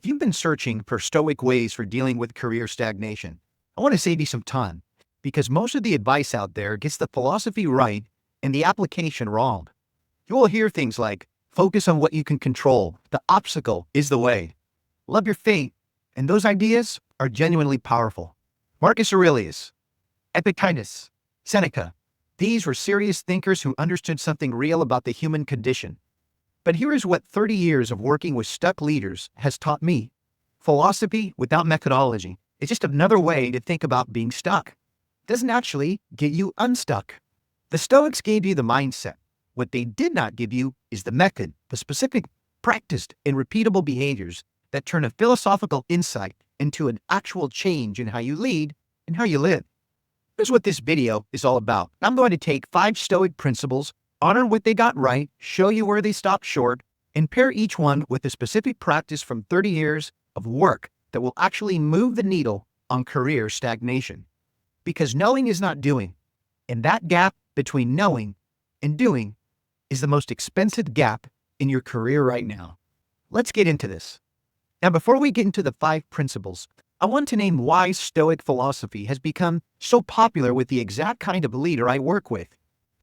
If you've been searching for Stoic ways for dealing with career stagnation, I want to save you some time because most of the advice out there gets the philosophy right and the application wrong. You will hear things like, focus on what you can control, the obstacle is the way, love your fate, and those ideas are genuinely powerful. Marcus Aurelius, Epictetus, Seneca, these were serious thinkers who understood something real about the human condition. But here is what 30 years of working with stuck leaders has taught me. Philosophy without methodology is just another way to think about being stuck. It doesn't actually get you unstuck. The Stoics gave you the mindset. What they did not give you is the method, the specific, practiced, and repeatable behaviors that turn a philosophical insight into an actual change in how you lead and how you live. Here's what this video is all about. I'm going to take 5 Stoic principles, honor what they got right, show you where they stopped short, and pair each one with a specific practice from 30 years of work that will actually move the needle on career stagnation. Because knowing is not doing, and that gap between knowing and doing is the most expensive gap in your career right now. Let's get into this. Now, before we get into the 5 principles, I want to name why Stoic philosophy has become so popular with the exact kind of leader I work with.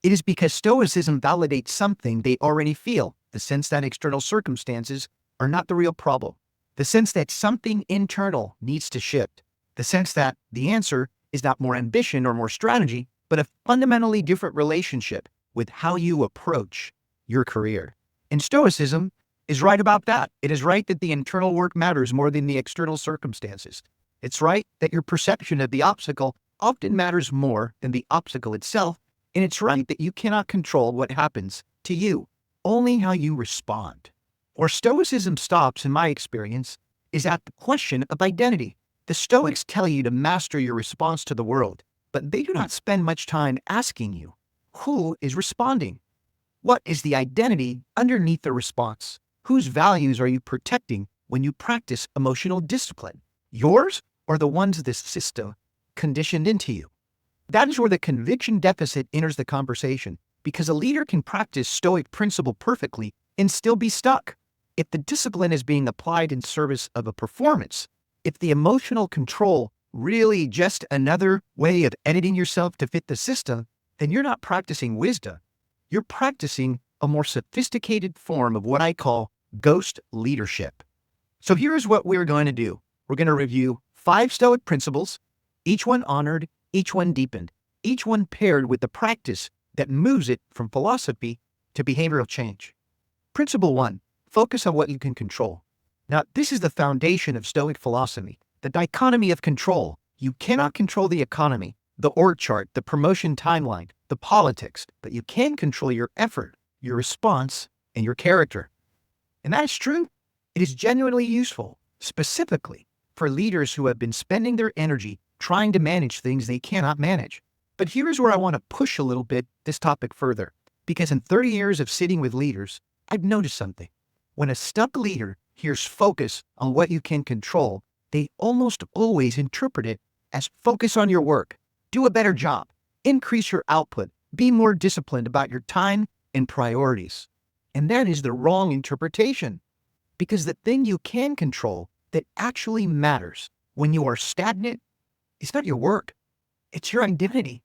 It is because Stoicism validates something they already feel, the sense that external circumstances are not the real problem, the sense that something internal needs to shift, the sense that the answer is not more ambition or more strategy, but a fundamentally different relationship with how you approach your career. And Stoicism is right about that. It is right that the internal work matters more than the external circumstances. It's right that your perception of the obstacle often matters more than the obstacle itself. And it's right that you cannot control what happens to you, only how you respond. Where Stoicism stops, in my experience, is at the question of identity. The Stoics tell you to master your response to the world, but they do not spend much time asking you, who is responding? What is the identity underneath the response? Whose values are you protecting when you practice emotional discipline? Yours or the ones this system conditioned into you? That is where the conviction deficit enters the conversation, because a leader can practice Stoic principle perfectly and still be stuck. If the discipline is being applied in service of a performance, if the emotional control really just another way of editing yourself to fit the system, then you're not practicing wisdom. You're practicing a more sophisticated form of what I call ghost leadership. So here's what we're going to do. We're going to review 5 Stoic principles, each one honored, each one deepened, each one paired with the practice that moves it from philosophy to behavioral change. Principle 1, focus on what you can control. Now, this is the foundation of Stoic philosophy, the dichotomy of control. You cannot control the economy, the org chart, the promotion timeline, the politics, but you can control your effort, your response, and your character. And that is true. It is genuinely useful, specifically for leaders who have been spending their energy trying to manage things they cannot manage. But here's where I want to push a little bit this topic further, because in 30 years of sitting with leaders, I've noticed something. When a stuck leader hears focus on what you can control, they almost always interpret it as focus on your work, do a better job, increase your output, be more disciplined about your time and priorities. And that is the wrong interpretation, because the thing you can control that actually matters when you are stagnant, it's not your work, it's your identity.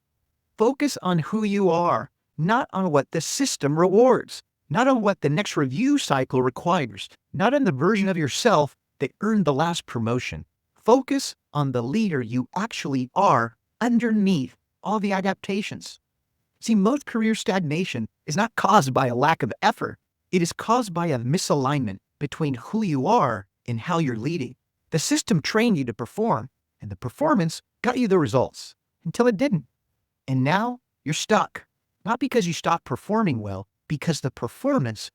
Focus on who you are, not on what the system rewards, not on what the next review cycle requires, not on the version of yourself that earned the last promotion. Focus on the leader you actually are underneath all the adaptations. See, most career stagnation is not caused by a lack of effort. It is caused by a misalignment between who you are and how you're leading. The system trained you to perform, and the performance got you the results until it didn't. And now you're stuck. Not because you stopped performing well, because the performance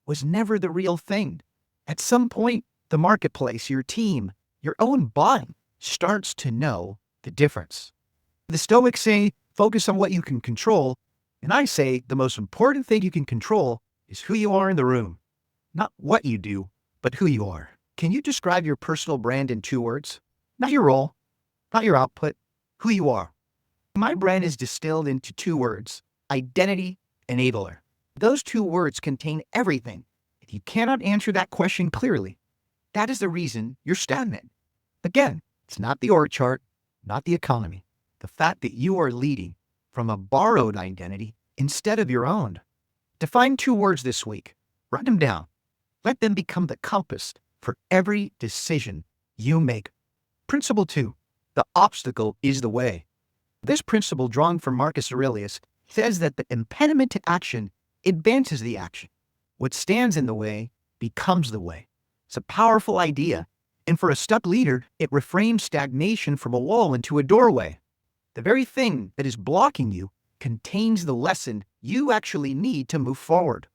was never the real thing. At some point, the marketplace, your team, your own body starts to know the difference. The Stoics say, focus on what you can control. And I say, the most important thing you can control is who you are in the room. Not what you do, but who you are. Can you describe your personal brand in 2 words? Not your role, not your output, who you are. My brand is distilled into 2 words, identity enabler. Those 2 words contain everything. If you cannot answer that question clearly, That is the reason you're stagnant. Again, it's not the org chart, not the economy. The fact that you are leading from a borrowed identity instead of your own. Define 2 words this week. Write them down. Let them become the compass for every decision you make. Principle 2. The obstacle is the way. This principle, drawn from Marcus Aurelius, says that the impediment to action advances the action. What stands in the way becomes the way. It's a powerful idea, and for a stuck leader, it reframes stagnation from a wall into a doorway. The very thing that is blocking you contains the lesson you actually need to move forward.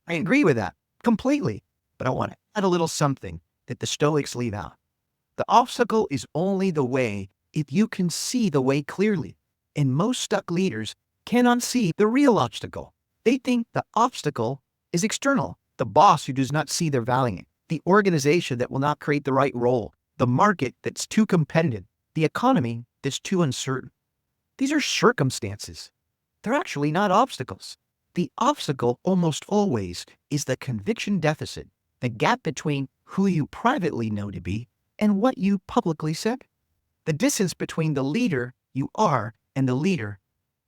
I agree with that completely, but I want to add a little something that the Stoics leave out. The obstacle is only the way if you can see the way clearly, and most stuck leaders cannot see the real obstacle. They think the obstacle is external, the boss who does not see their value, the organization that will not create the right role, the market that's too competitive, the economy that's too uncertain. These are circumstances. They're actually not obstacles. The obstacle almost always is the conviction deficit, the gap between who you privately know to be and what you publicly said. The distance between the leader you are and the leader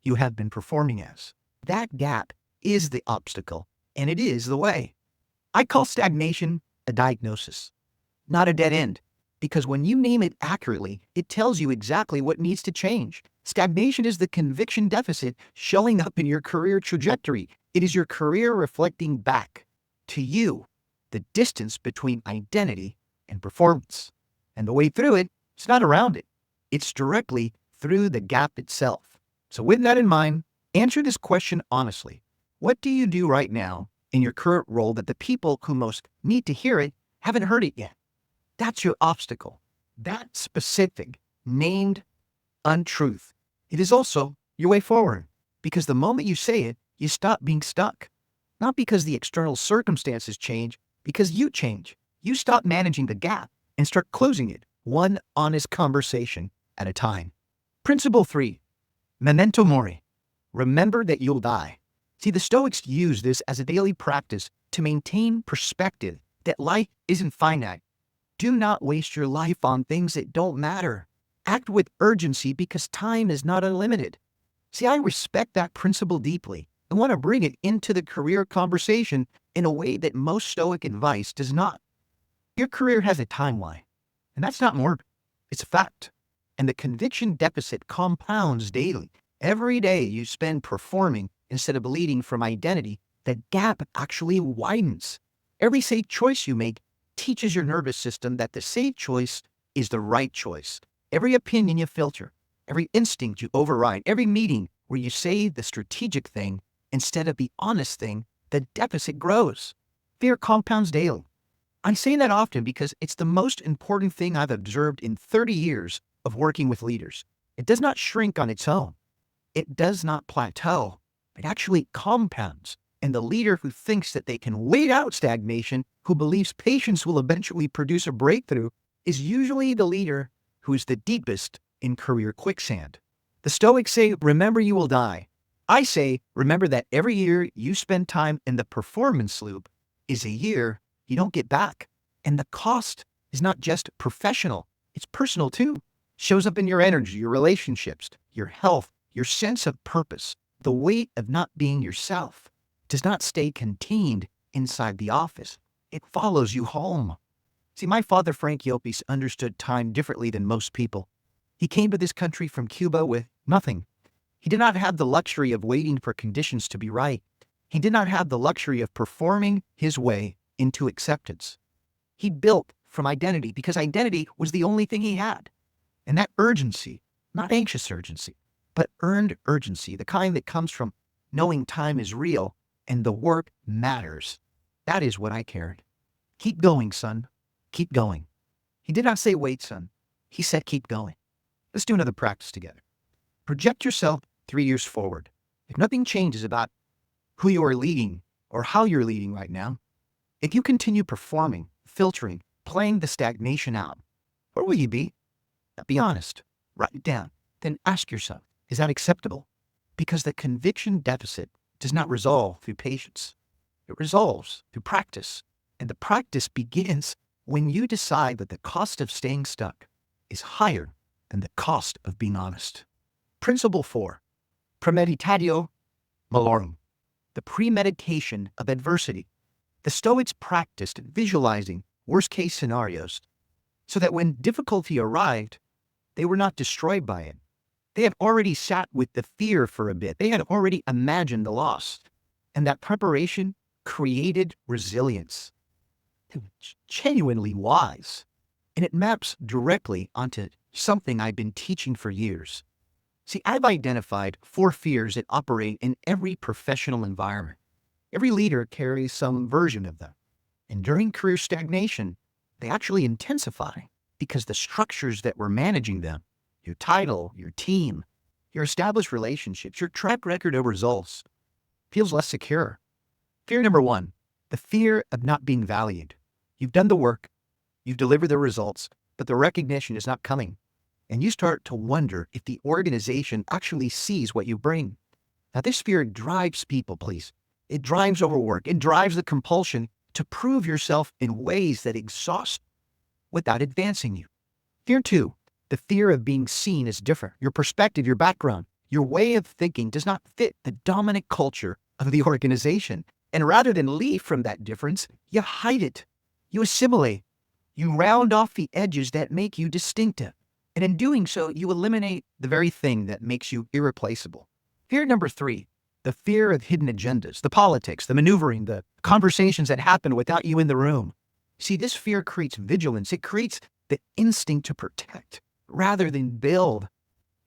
you have been performing as. That gap is the obstacle, and it is the way. I call stagnation a diagnosis, not a dead end, because when you name it accurately, it tells you exactly what needs to change. Stagnation is the conviction deficit showing up in your career trajectory. It is your career reflecting back to you the distance between identity and performance. And the way through it, it's not around it. It's directly through the gap itself. So with that in mind, answer this question honestly. What do you do right now in your current role that the people who most need to hear it haven't heard it yet? That's your obstacle. That specific, named untruth. It is also your way forward. Because the moment you say it, you stop being stuck. Not because the external circumstances change, because you change. You stop managing the gap and start closing it, one honest conversation at a time. Principle 3. Memento mori. Remember that you'll die. See, the Stoics use this as a daily practice to maintain perspective that life isn't finite. Do not waste your life on things that don't matter. Act with urgency because time is not unlimited. See, I respect that principle deeply and want to bring it into the career conversation in a way that most Stoic advice does not. Your career has a timeline, and that's not morbid. It's a fact. And the conviction deficit compounds daily. Every day you spend performing instead of leading from identity, the gap actually widens. Every safe choice you make teaches your nervous system that the safe choice is the right choice. Every opinion you filter, every instinct you override, every meeting where you say the strategic thing instead of the honest thing, the deficit grows. Fear compounds daily. I say that often because it's the most important thing I've observed in 30 years of working with leaders. It does not shrink on its own. It does not plateau. It actually compounds. And the leader who thinks that they can wait out stagnation, who believes patience will eventually produce a breakthrough, is usually the leader who is the deepest in career quicksand. The Stoics say, remember you will die. I say, remember that every year you spend time in the performance loop is a year you don't get back. And the cost is not just professional, it's personal too. Shows up in your energy, your relationships, your health, your sense of purpose. The weight of not being yourself does not stay contained inside the office. It follows you home. See, my father, Frank Yopis, understood time differently than most people. He came to this country from Cuba with nothing. He did not have the luxury of waiting for conditions to be right. He did not have the luxury of performing his way into acceptance. He built from identity because identity was the only thing he had. And that urgency, not anxious urgency, but earned urgency, the kind that comes from knowing time is real and the work matters. That is what I carried. Keep going, son. Keep going. He did not say, wait, son. He said, keep going. Let's do another practice together. Project yourself 3 years forward. If nothing changes about who you are leading or how you're leading right now, if you continue performing, filtering, playing the stagnation out, where will you be? Now, be honest. Write it down. Then ask yourself, is that acceptable? Because the conviction deficit does not resolve through patience. It resolves through practice. And the practice begins when you decide that the cost of staying stuck is higher than the cost of being honest. Principle 4. Premeditatio malorum. The premeditation of adversity. The Stoics practiced visualizing worst-case scenarios so that when difficulty arrived, they were not destroyed by it. They had already sat with the fear for a bit. They had already imagined the loss. And that preparation created resilience. It was genuinely wise. And it maps directly onto something I've been teaching for years. See, I've identified 4 fears that operate in every professional environment. Every leader carries some version of them. And during career stagnation, they actually intensify because the structures that were managing them, your title, your team, your established relationships, your track record of results, feels less secure. Fear number 1, the fear of not being valued. You've done the work, you've delivered the results, but the recognition is not coming. And you start to wonder if the organization actually sees what you bring. Now, this fear drives people, please. It drives overwork. It drives the compulsion to prove yourself in ways that exhaust without advancing you. Fear 2, the fear of being seen as different. Your perspective, your background, your way of thinking does not fit the dominant culture of the organization. And rather than leave from that difference, you hide it. You assimilate. You round off the edges that make you distinctive. And in doing so, you eliminate the very thing that makes you irreplaceable. Fear number 3, the fear of hidden agendas, the politics, the maneuvering, the conversations that happen without you in the room. See, this fear creates vigilance. It creates the instinct to protect rather than build.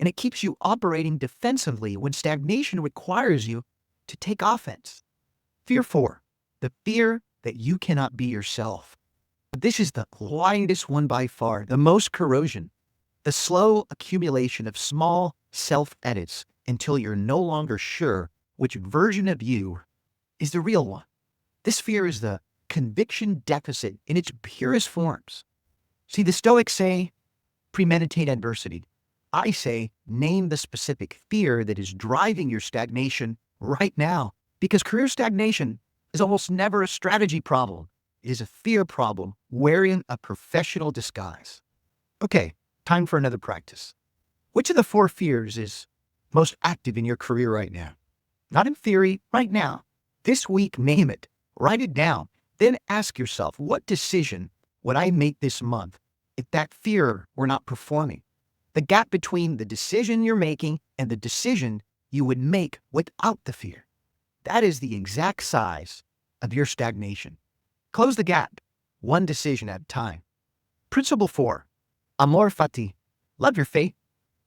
And it keeps you operating defensively when stagnation requires you to take offense. Fear 4, the fear that you cannot be yourself. This is the widest one by far, the most corrosion. The slow accumulation of small self-edits until you're no longer sure which version of you is the real one. This fear is the conviction deficit in its purest forms. See, the Stoics say, premeditate adversity. I say, name the specific fear that is driving your stagnation right now. Because career stagnation is almost never a strategy problem. It is a fear problem wearing a professional disguise. Okay. Time for another practice. Which of the 4 fears is most active in your career right now? Not in theory, right now. This week, name it. Write it down. Then ask yourself, what decision would I make this month if that fear were not performing? The gap between the decision you're making and the decision you would make without the fear. That is the exact size of your stagnation. Close the gap, one decision at a time. Principle 4. Amor fati. Love your fate.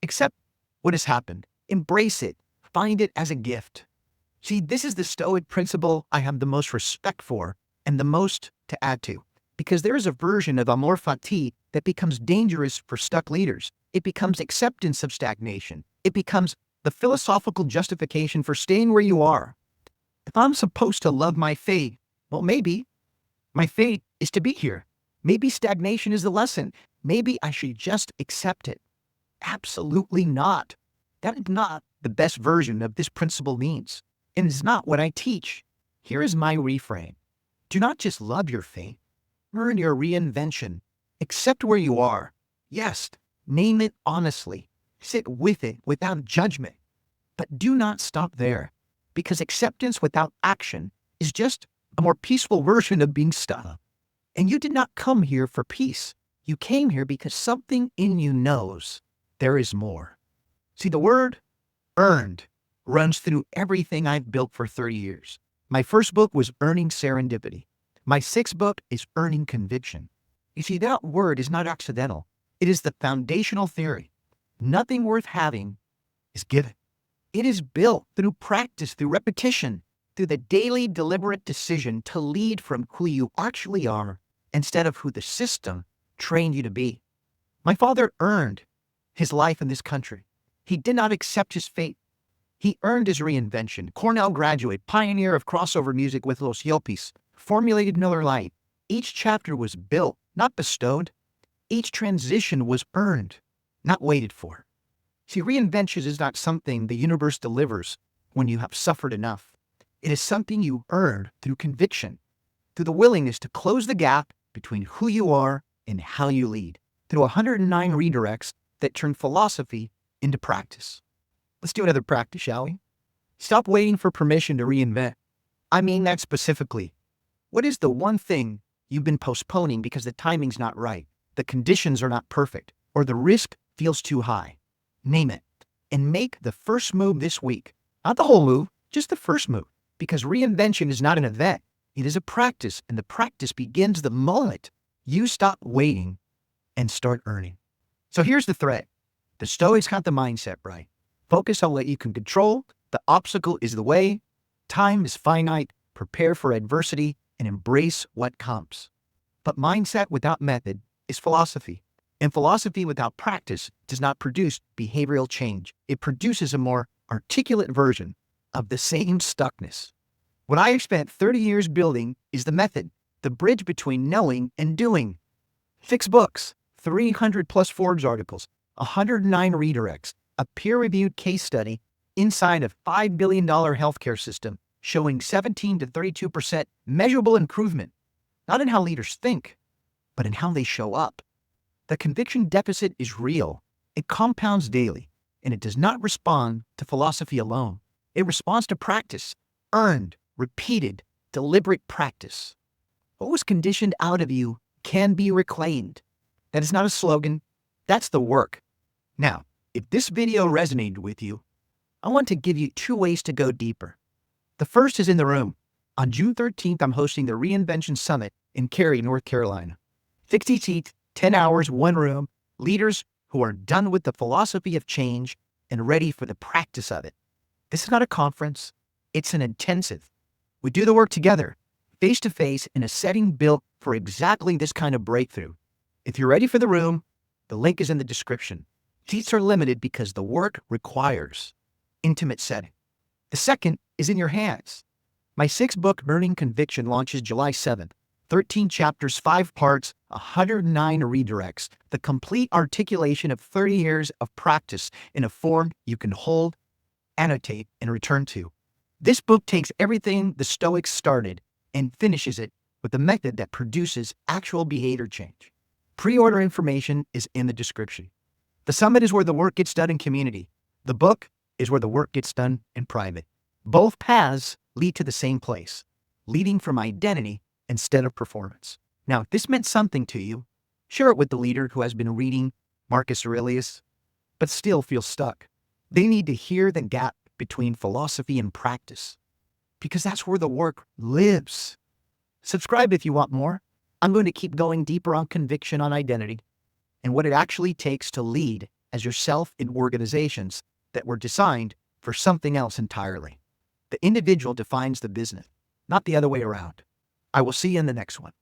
Accept what has happened. Embrace it. Find it as a gift. See, this is the Stoic principle I have the most respect for and the most to add to. Because there is a version of amor fati that becomes dangerous for stuck leaders. It becomes acceptance of stagnation. It becomes the philosophical justification for staying where you are. If I'm supposed to love my fate, well, maybe my fate is to be here. Maybe stagnation is the lesson. Maybe I should just accept it. Absolutely not. That is not the best version of this principle means. And it's not what I teach. Here is my reframe. Do not just love your fate. Earn your reinvention. Accept where you are. Yes, name it honestly. Sit with it without judgment. But do not stop there. Because acceptance without action is just a more peaceful version of being stuck. And you did not come here for peace. You came here because something in you knows there is more. See, the word earned runs through everything I've built for 30 years. My first book was Earning Serendipity. My 6th book is Earning Conviction. You see, that word is not accidental. It is the foundational theory. Nothing worth having is given. It is built through practice, through repetition, through the daily deliberate decision to lead from who you actually are instead of who the system trained you to be. My father earned his life in this country. He did not accept his fate. He earned his reinvention. Cornell graduate, pioneer of crossover music with Los Yelpis, formulated Miller Lite. Each chapter was built, not bestowed. Each transition was earned, not waited for. See, reinvention is not something the universe delivers when you have suffered enough. It is something you earn through conviction, through the willingness to close the gap between who you are and how you lead through 109 redirects that turn philosophy into practice. Let's do another practice, shall we? Stop waiting for permission to reinvent. I mean that specifically. What is the one thing you've been postponing because the timing's not right, the conditions are not perfect, or the risk feels too high? Name it and make the first move this week. Not the whole move, just the first move. Because reinvention is not an event, it is a practice, and the practice begins the moment you stop waiting and start earning. So here's the thread. The Stoics got the mindset right. Focus on what you can control. The obstacle is the way. Time is finite. Prepare for adversity and embrace what comes. But mindset without method is philosophy. And philosophy without practice does not produce behavioral change. It produces a more articulate version of the same stuckness. What I have spent 30 years building is the method, the bridge between knowing and doing. 6 books, 300 plus Forbes articles, 109 redirects, a peer-reviewed case study inside a $5 billion healthcare system showing 17 to 32% measurable improvement, not in how leaders think, but in how they show up. The conviction deficit is real. It compounds daily, and it does not respond to philosophy alone. It responds to practice, earned, repeated, deliberate practice. What was conditioned out of you can be reclaimed. That is not a slogan. That's the work. Now, if this video resonated with you, I want to give you 2 ways to go deeper. The first is in the room. On June 13th, I'm hosting the Reinvention Summit in Cary, North Carolina. 60 seats, 10 hours, 1 room, leaders who are done with the philosophy of change and ready for the practice of it. This is not a conference. It's an intensive. We do the work together, face-to-face, in a setting built for exactly this kind of breakthrough. If you're ready for the room, the link is in the description. Seats are limited because the work requires intimate setting. The second is in your hands. My 6-book Earning Conviction launches July 7th. 13 chapters, 5 parts, 109 redirects, the complete articulation of 30 years of practice in a form you can hold, annotate, and return to. This book takes everything the Stoics started and finishes it with a method that produces actual behavior change. Pre-order information is in the description. The summit is where the work gets done in community. The book is where the work gets done in private. Both paths lead to the same place, leading from identity instead of performance. Now, if this meant something to you, share it with the leader who has been reading Marcus Aurelius, but still feels stuck. They need to hear the gap between philosophy and practice, because that's where the work lives. Subscribe if you want more. I'm going to keep going deeper on conviction, on identity, and what it actually takes to lead as yourself in organizations that were designed for something else entirely. The individual defines the business, not the other way around. I will see you in the next one.